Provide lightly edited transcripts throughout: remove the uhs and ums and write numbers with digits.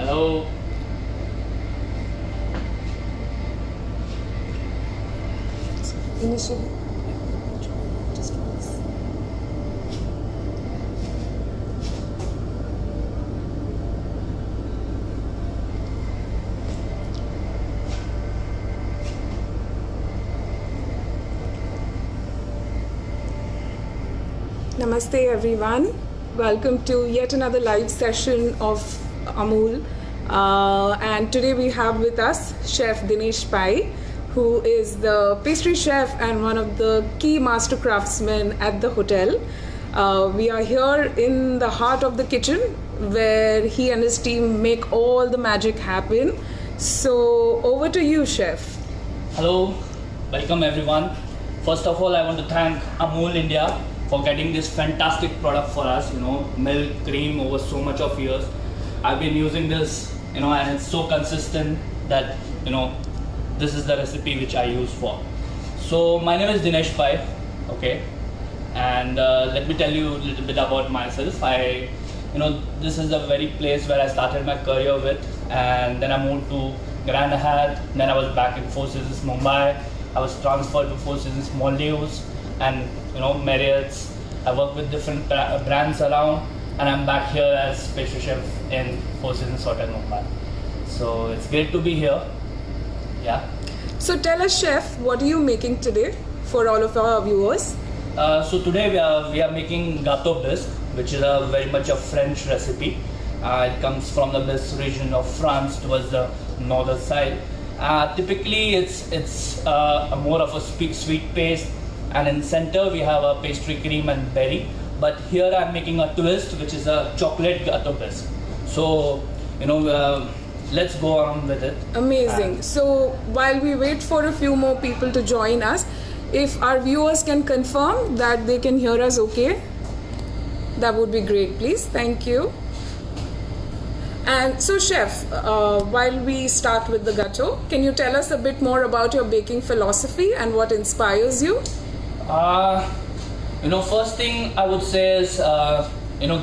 Hello. Initially, just once. Namaste everyone. Welcome to yet another live session of Amul. And today we have with us Chef Dinesh Pai, who is the pastry chef and one of the key master craftsmen at the hotel. We are here in the heart of the kitchen where he and his team make all the magic happen. So over to you, chef. Hello. Welcome everyone. First of all, I want to thank Amul India for getting this fantastic product for us. Milk, cream over so much of years. I've been using this, and it's so consistent that, this is the recipe which I use for. So my name is Dinesh Pai, okay, and let me tell you a little bit about myself. This is the very place where I started my career with, and then I moved to Grand Hyatt. Then I was back in Four Seasons Mumbai. I was transferred to Four Seasons Maldives and Marriott's. I work with different brands around, and I'm back here as pastry chef in Four Seasons Hotel Mumbai. So it's great to be here. Yeah. So tell us, chef, what are you making today for all of our viewers? So today we are making Gâteau Basque, which is very much a French recipe. It comes from the Basque region of France towards the northern side. Typically, it's more of a sweet paste, and in center we have a pastry cream and berry. But here I'm making a twist, which is a chocolate Gâteau Basque. So let's go on with it. Amazing. So while we wait for a few more people to join us, if our viewers can confirm that they can hear us okay, that would be great, please. Thank you. And so, chef, while we start with the gâteau, can you tell us a bit more about your baking philosophy and what inspires you? First thing I would say is,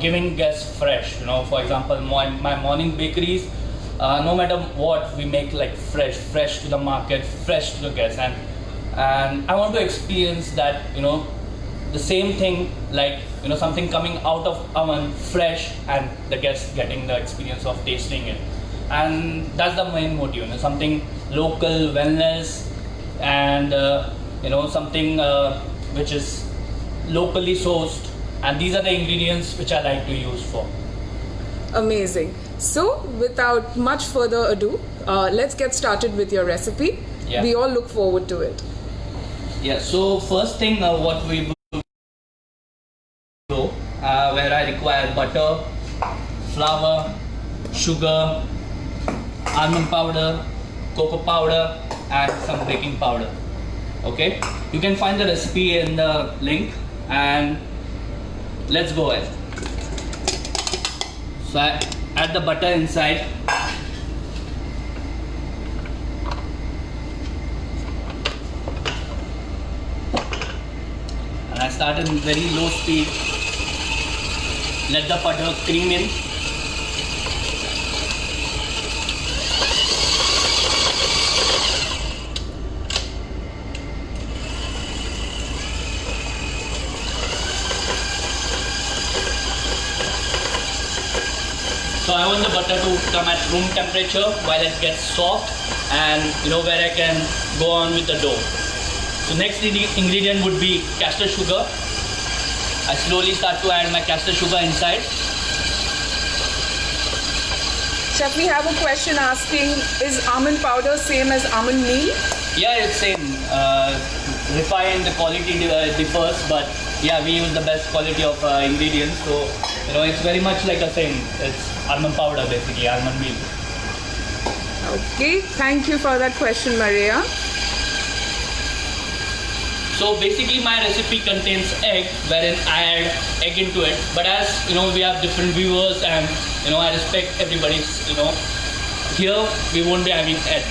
giving guests fresh. For example, my morning bakeries, no matter what, we make like fresh to the market, fresh to the guests, and I want to experience that, the same thing, like, something coming out of oven fresh, and the guests getting the experience of tasting it. And that's the main motive, something local, wellness, and something which is locally sourced, and these are the ingredients which I like to use for. Amazing. So without much further ado, let's get started with your recipe. Yeah. We all look forward to it. Yeah, so first thing what we do, where I require butter, flour, sugar, almond powder, cocoa powder, and some baking powder. Okay, you can find the recipe in the link, and let's go ahead. So I add the butter inside. And I start in very low speed. Let the butter cream in. So I want the butter to come at room temperature while it gets soft, and where I can go on with the dough. So next ingredient would be caster sugar. I slowly start to add my caster sugar inside. Chef, we have a question asking, is almond powder same as almond meal? Yeah, it's same. Refined, the quality differs, but yeah, we use the best quality of ingredients. So it's very much like the same. It's almond powder, basically almond meal. Okay, thank you for that question, Maria. So basically my recipe contains egg, wherein I add egg into it. But as we have different viewers, and I respect everybody's, here we won't be having egg.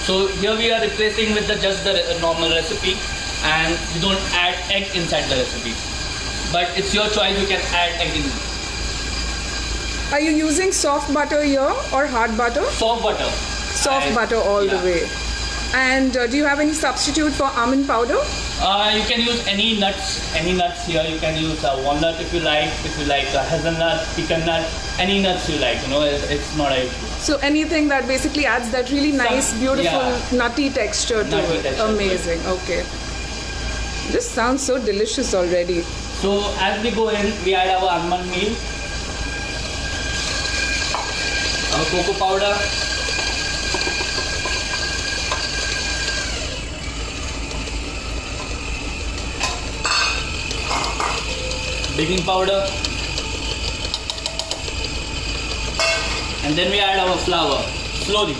So here we are replacing with just the normal recipe, and we don't add egg inside the recipe. But it's your choice, you can add egg in. Are you using soft butter here or hard butter? Soft butter. Soft butter all the way. And do you have any substitute for almond powder? You can use any nuts here. You can use walnut if you like hazelnut, pecan nut, any nuts you like. It's not a issue. So anything that basically adds that really nice, beautiful, nutty texture to it. Amazing. Okay. This sounds so delicious already. So as we go in, we add our almond meal, our cocoa powder, baking powder, and then we add our flour slowly.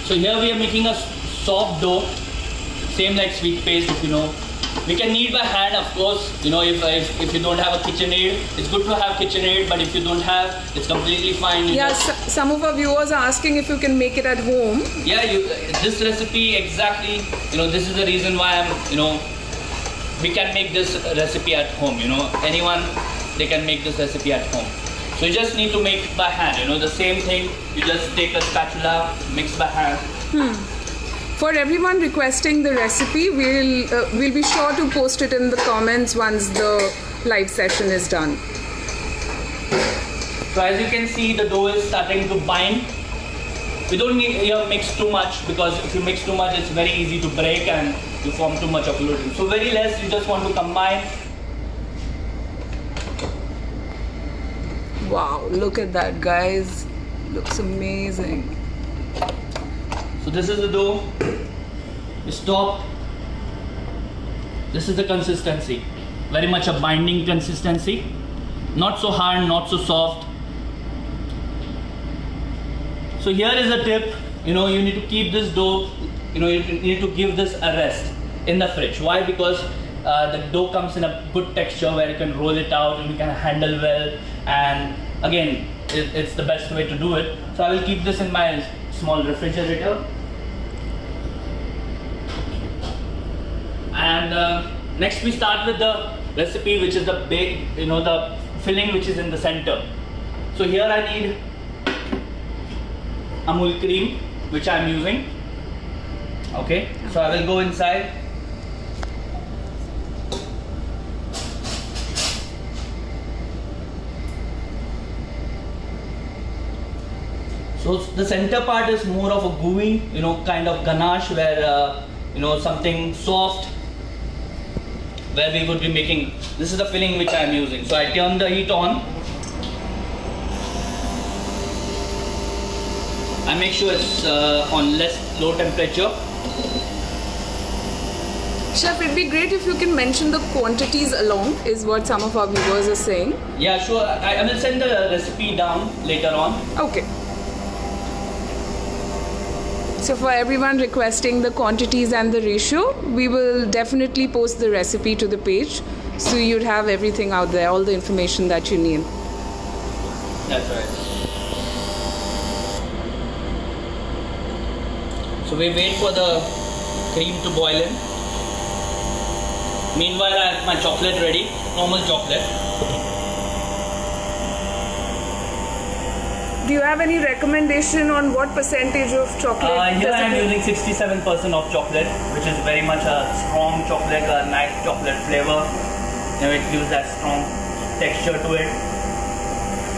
So here we are making a soft dough, same like sweet paste, if you know. We can knead by hand, of course. If you don't have a KitchenAid, it's good to have KitchenAid, but if you don't have, it's completely fine. Some of our viewers are asking if you can make it at home. Yeah, this recipe exactly, this is the reason why we can make this recipe at home. Anyone, they can make this recipe at home. So you just need to make by hand, the same thing. You just take a spatula, mix by hand. For everyone requesting the recipe, we'll be sure to post it in the comments once the live session is done. So as you can see, the dough is starting to bind. We don't need to mix too much, because if you mix too much, it's very easy to break and you form too much of gluten. So very less, you just want to combine. Wow, look at that, guys. Looks amazing. So this is the dough. Stop. This is the consistency. Very much a binding consistency. Not so hard, not so soft. So here is a tip. You need to keep this dough, you need to give this a rest in the fridge. Why? Because the dough comes in a good texture where you can roll it out and you can handle well. And again, it's the best way to do it. So I will keep this in my small refrigerator. And next we start with the recipe, which is the the filling which is in the center. So here I need Amul cream, which I am using. Okay, so I will go inside. So the center part is more of a gooey, kind of ganache, where something soft, where we would be making. This is the filling which I am using. So I turn the heat on. I make sure it's on low temperature. Chef, it'd be great if you can mention the quantities along, is what some of our viewers are saying. Yeah, sure. I will send the recipe down later on. Okay. So for everyone requesting the quantities and the ratio, we will definitely post the recipe to the page, so you'd have everything out there, all the information that you need. That's right. So we wait for the cream to boil in. Meanwhile, I have my chocolate ready, normal chocolate. Do you have any recommendation on what percentage of chocolate? Here I am using 67% of chocolate, which is very much a strong chocolate, a nice chocolate flavor. It gives that strong texture to it.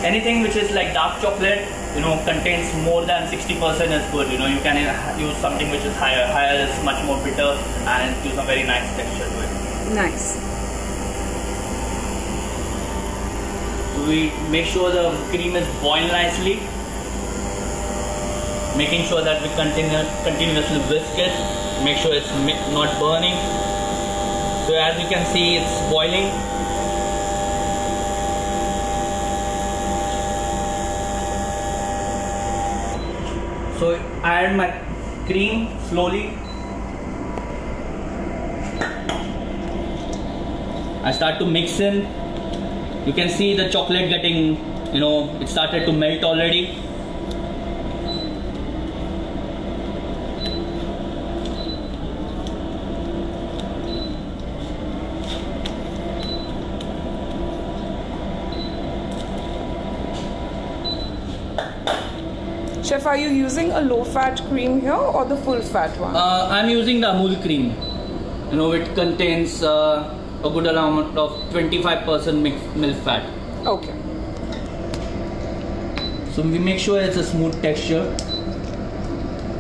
Anything which is like dark chocolate, contains more than 60% is good. You can use something which is higher. Higher is much more bitter and it gives a very nice texture to it. Nice. We make sure the cream is boiled nicely, making sure that we continuously whisk it, make sure it's not burning. So as you can see, it's boiling. So I add my cream slowly. I start to mix in. You can see the chocolate getting, it started to melt already. Chef, are you using a low-fat cream here or the full-fat one? I'm using the Amul cream. You know, it contains a good amount of 25% milk fat. Okay. So we make sure it's a smooth texture.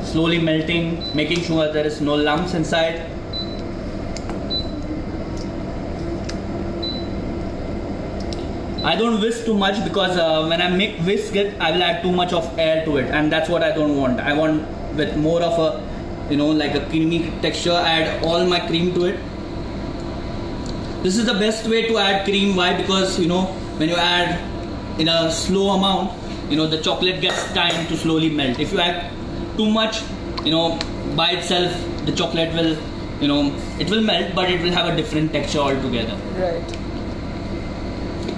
Slowly melting, making sure there is no lumps inside. I don't whisk too much because when I whisk it, I will add too much of air to it, and that's what I don't want. I want with more of a, you know, like a creamy texture. Add all my cream to it. This is the best way to add cream. Why? Because, you know, when you add in a slow amount, you know, the chocolate gets time to slowly melt. If you add too much, you know, by itself, the chocolate will, you know, it will melt, but it will have a different texture altogether. Right.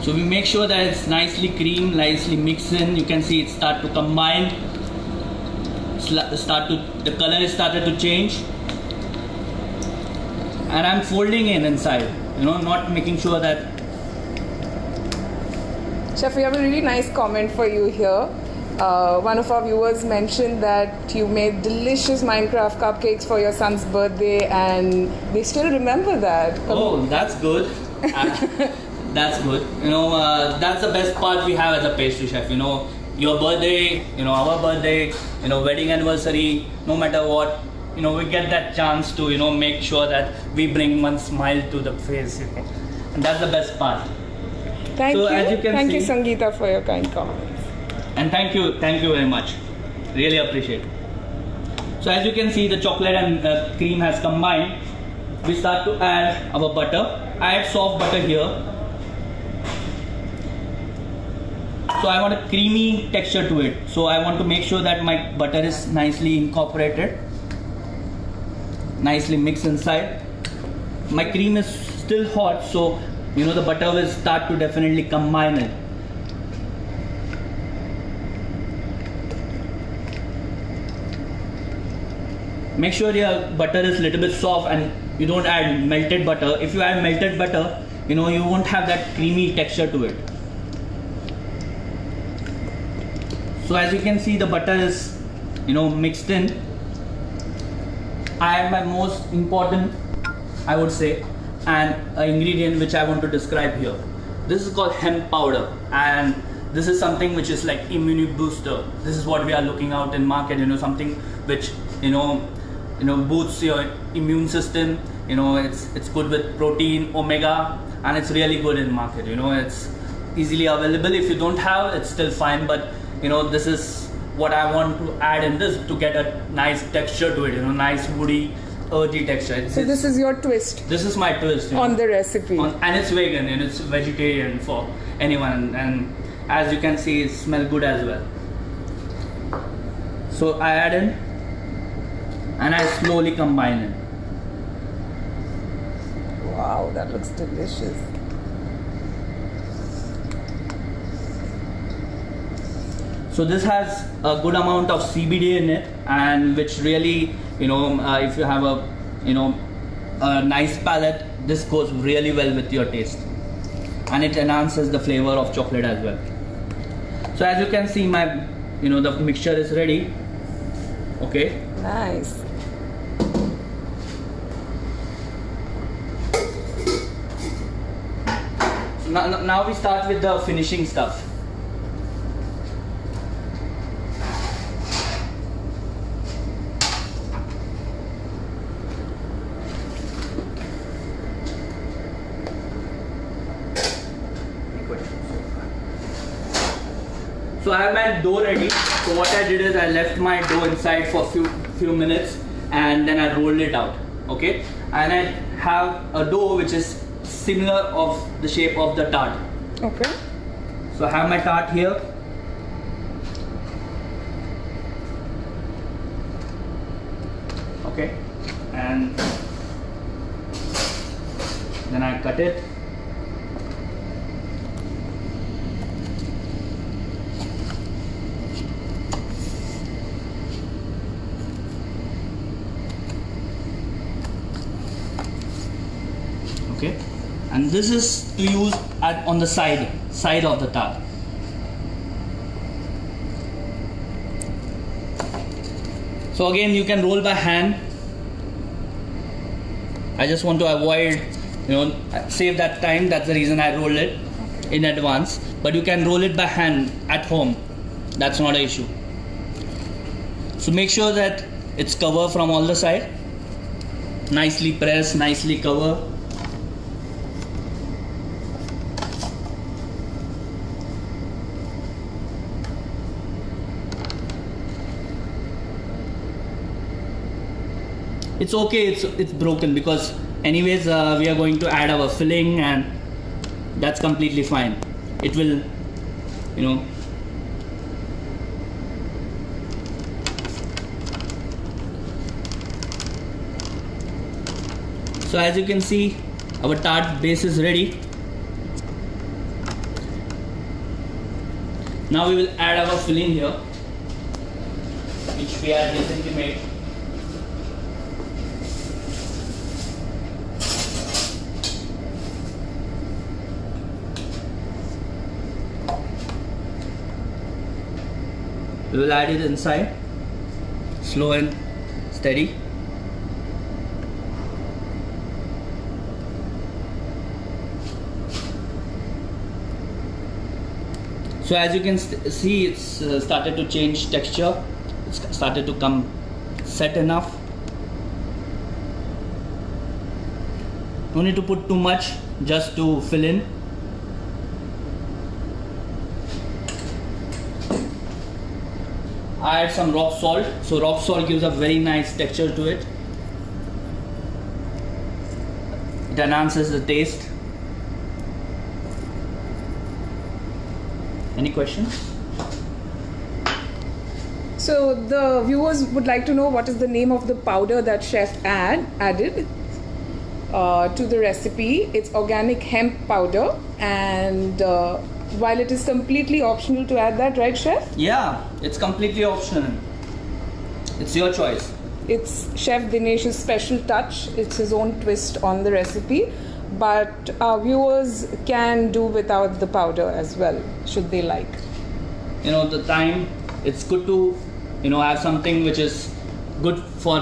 So we make sure that it's nicely creamed, nicely mixed in. You can see it start to combine, the color is started to change. And I'm folding in inside, you know, not making sure that. Chef, we have a really nice comment for you here. One of our viewers mentioned that you made delicious Minecraft cupcakes for your son's birthday and they still remember that. Oh, that's good. That's good. You know, that's the best part we have as a pastry chef. You know, your birthday, you know, our birthday, you know, wedding anniversary, no matter what, you know, we get that chance to, you know, make sure that we bring one smile to the face, you know. And that's the best part. Thank you. As you can thank see, you, Sangeeta, for your kind comments. And thank you very much. Really appreciate it. So as you can see, the chocolate and cream has combined. We start to add our butter. I add soft butter here. So I want a creamy texture to it. So I want to make sure that my butter is nicely incorporated, nicely mixed inside. My cream is still hot, so you know the butter will start to definitely combine it. Make sure your butter is little bit soft and you don't add melted butter. If you add melted butter, you know, you won't have that creamy texture to it. So as you can see, the butter is, you know, mixed in. I have my most important, I would say, and ingredient which I want to describe here. This is called hemp powder, and this is something which is like immune booster. This is what we are looking out in market, you know, something which, you know, boosts your immune system. You know, it's good with protein, omega, and it's really good in market. You know, it's easily available. If you don't have, it's still fine, but you know, this is what I want to add in this to get a nice texture to it, you know, nice woody, earthy texture. So this is your twist? This is my twist. On the recipe. And it's vegan and it's vegetarian for anyone. And as you can see, it smells good as well. So I add in and I slowly combine it. Wow, that looks delicious. So this has a good amount of CBD in it, and which really, you know, if you have a, you know, a nice palate, this goes really well with your taste, and it enhances the flavor of chocolate as well. So as you can see, my, you know, the mixture is ready. Okay. Nice. So now we start with the finishing stuff. So I have my dough ready. So what I did is I left my dough inside for few minutes and then I rolled it out. Okay, and I have a dough which is similar of the shape of the tart. Okay. So I have my tart here. Okay, and then I cut it. Okay, and this is to use on the side of the tart. So again, you can roll by hand. I just want to avoid, save that time. That's the reason I roll it in advance. But you can roll it by hand at home. That's not an issue. So make sure that it's covered from all the side. Nicely press, nicely cover. It's okay, it's broken, because anyways we are going to add our filling, and that's completely fine. It will, so as you can see, our tart base is ready. Now we will add our filling here, which we have recently made. We will add it inside, slow and steady. So as you can see, it's started to change texture. It's started to come set enough. No need to put too much, just to fill in. I add some rock salt. So rock salt gives a very nice texture to it. It enhances the taste. Any questions? So the viewers would like to know what is the name of the powder that chef added to the recipe. It's organic hemp powder, and while it is completely optional to add that, right, chef? Yeah, it's completely optional. It's your choice. It's Chef Dinesh's special touch. It's his own twist on the recipe, but our viewers can do without the powder as well, should they like. The time, it's good to have something which is good for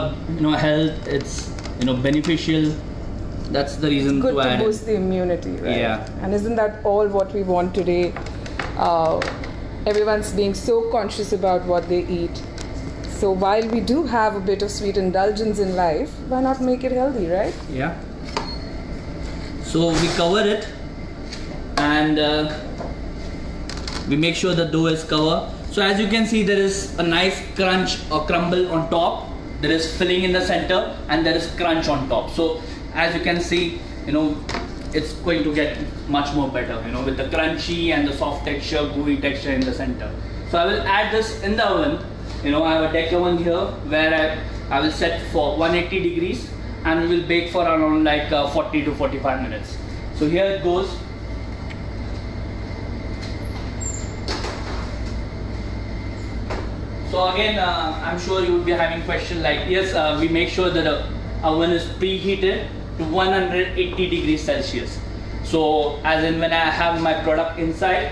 health. It's beneficial. That's the reason good to add to boost the immunity, right? Yeah. And isn't that all what we want today? Everyone's being so conscious about what they eat. So while we do have a bit of sweet indulgence in life, why not make it healthy, right? Yeah. So we cover it, and we make sure the dough is covered. So as you can see, there is a nice crunch or crumble on top. There is filling in the center, and there is crunch on top. So as you can see, it's going to get much more better, with the crunchy and the soft texture, gooey texture in the center. So I will add this in the oven. I have a deck oven here where I will set for 180 degrees, and we will bake for around like 40 to 45 minutes. So here it goes. So again, I'm sure you would be having question like, yes, we make sure that the oven is preheated to 180 degrees Celsius. So as in when I have my product inside,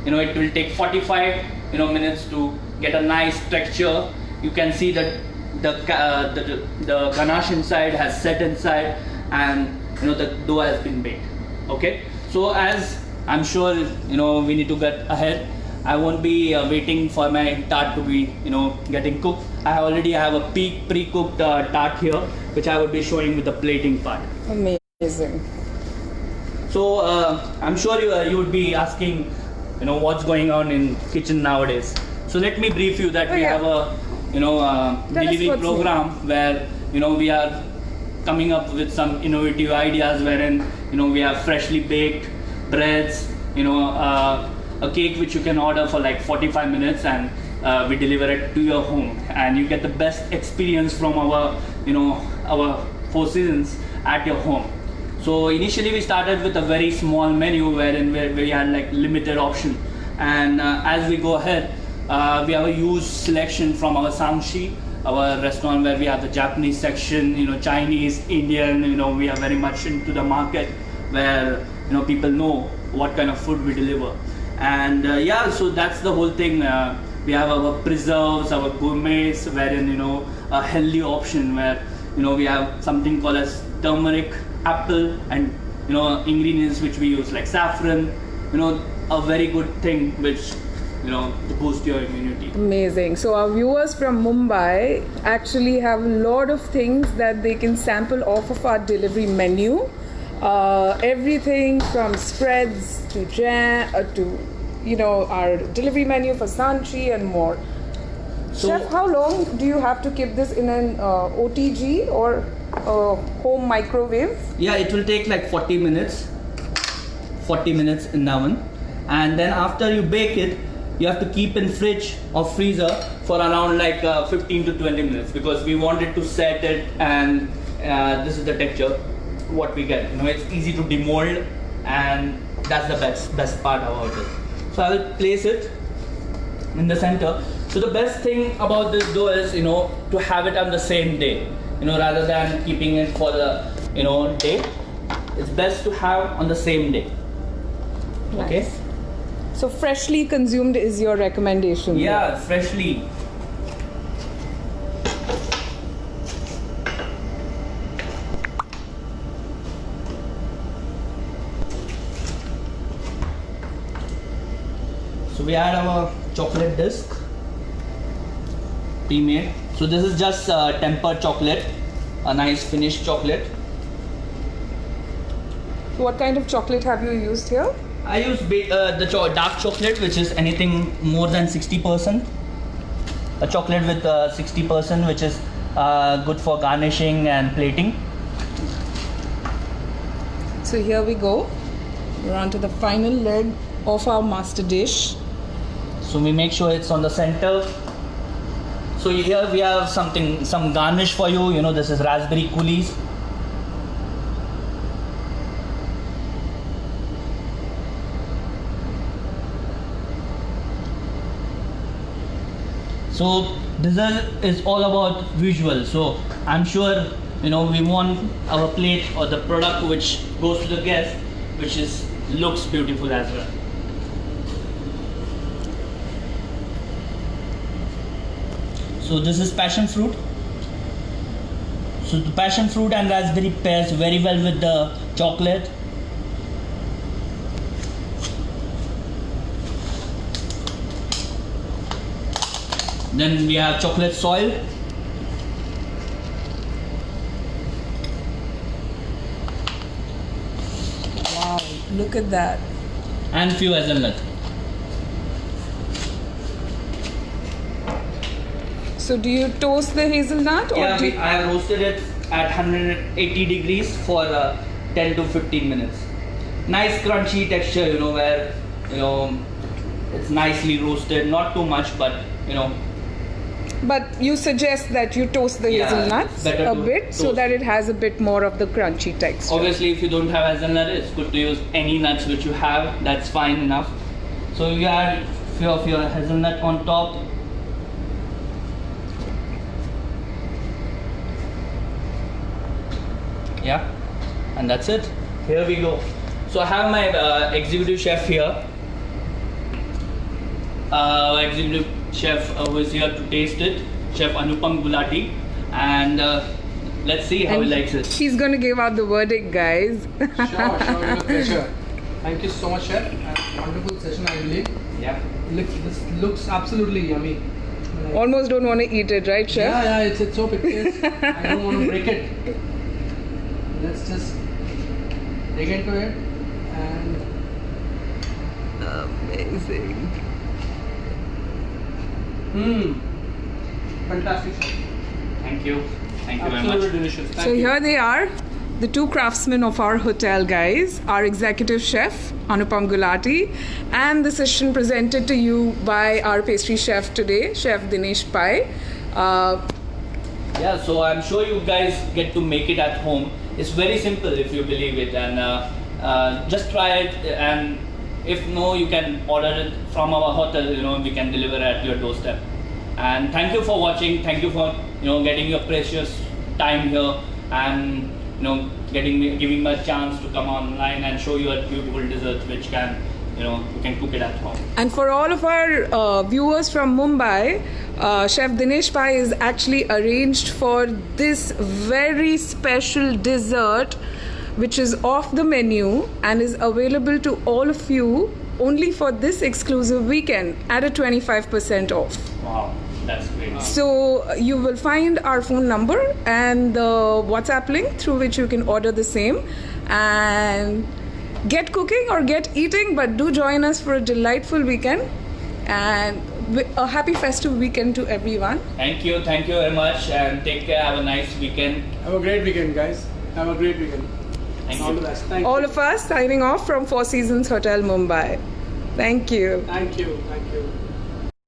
it will take 45 minutes to get a nice texture. You can see that the ganache inside has set inside, and the dough has been baked. Okay, so as I'm sure we need to get ahead. I won't be waiting for my tart to be getting cooked. I already have a pre-cooked tart here, which I will be showing with the plating part. Amazing. So I'm sure you would be asking what's going on in kitchen nowadays. So let me brief you that we have a delivery program where we are coming up with some innovative ideas, wherein we have freshly baked breads, a cake which you can order for like 45 minutes, and we deliver it to your home, and you get the best experience from our Four Seasons at your home. So initially we started with a very small menu wherein we had like limited option, and as we go ahead, we have a huge selection from our Samshi, our restaurant, where we have the Japanese section, Chinese, Indian. We are very much into the market where people know what kind of food we deliver. And so that's the whole thing. We have our preserves, our gourmets, wherein a healthy option where we have something called as turmeric, apple, and ingredients which we use like saffron. A very good thing which to boost your immunity. Amazing. So our viewers from Mumbai actually have a lot of things that they can sample off of our delivery menu. Everything from spreads to jam to our delivery menu for sanchi and more. So, Chef, how long do you have to keep this in an OTG or home microwave? Yeah, it will take like 40 minutes. 40 minutes in the oven, and then after you bake it, you have to keep in fridge or freezer for around like 15 to 20 minutes, because we want it to set it, and this is the texture what we get. It's easy to demold, and that's the best part about it. So I will place it in the center. So the best thing about this dough is to have it on the same day, rather than keeping it for the day. It's best to have on the same day. Nice. Okay. So freshly consumed is your recommendation? Yeah, freshly. So we add our chocolate disc, pre-made. So this is just tempered chocolate, a nice finished chocolate. What kind of chocolate have you used here? I use dark chocolate, which is anything more than 60%. A chocolate with 60%, which is good for garnishing and plating. So here we go. We're on to the final leg of our master dish. So we make sure it's on the center. So here we have some garnish for you. This is raspberry coulis. So dessert is all about visual. So I'm sure we want our plate or the product which goes to the guest, which looks beautiful as well. So this is passion fruit. So the passion fruit and raspberry pairs very well with the chocolate. Then we have chocolate soil. Wow, look at that. And few hazelnut. So do you toast the hazelnut? Or Yeah, I have roasted it at 180 degrees for 10 to 15 minutes. Nice crunchy texture, where it's nicely roasted, not too much, but But you suggest that you toast the hazelnuts a bit so that it has a bit more of the crunchy texture. Obviously, if you don't have hazelnut, it's good to use any nuts which you have. That's fine enough. So you add few of your hazelnut on top. Yeah, and that's it. Here we go. So I have my executive chef here. Executive chef who is here to taste it, Chef Anupam Gulati, and let's see how he likes it. He's going to give out the verdict, guys. Sure, with pleasure. Thank you so much, chef. Wonderful session, I believe. Yeah. This looks absolutely yummy. Almost don't want to eat it, right, chef? Yeah, it's so picturesque. I don't want to break it. Let's just dig into it and Amazing. Fantastic. Thank you. Thank you very Absolutely much. delicious. Thank So you. here they are, the two craftsmen of our hotel, guys. Our executive chef, Anupam Gulati, and the session presented to you by our pastry chef today, Chef Dinesh Pai. Yeah, so I'm sure you guys get to make it at home. It's very simple if you believe it, and just try it, and if no, you can order it from our hotel. We can deliver at your doorstep. And thank you for watching. Thank you for getting your precious time here, and giving me a chance to come online and show you a beautiful dessert which can you can cook it at home. And for all of our viewers from Mumbai, Chef Dinesh Pai is actually arranged for this very special dessert, which is off the menu and is available to all of you only for this exclusive weekend at a 25% off. Wow, that's great. So you will find our phone number and the WhatsApp link through which you can order the same and get cooking or get eating, but do join us for a delightful weekend and a happy festive weekend to everyone. Thank you very much, and take care. Have a nice weekend. Have a great weekend, guys. Have a great weekend. Thank All you. the best. Thank All you. of us signing off from Four Seasons Hotel Mumbai. Thank you. Thank you. Thank you.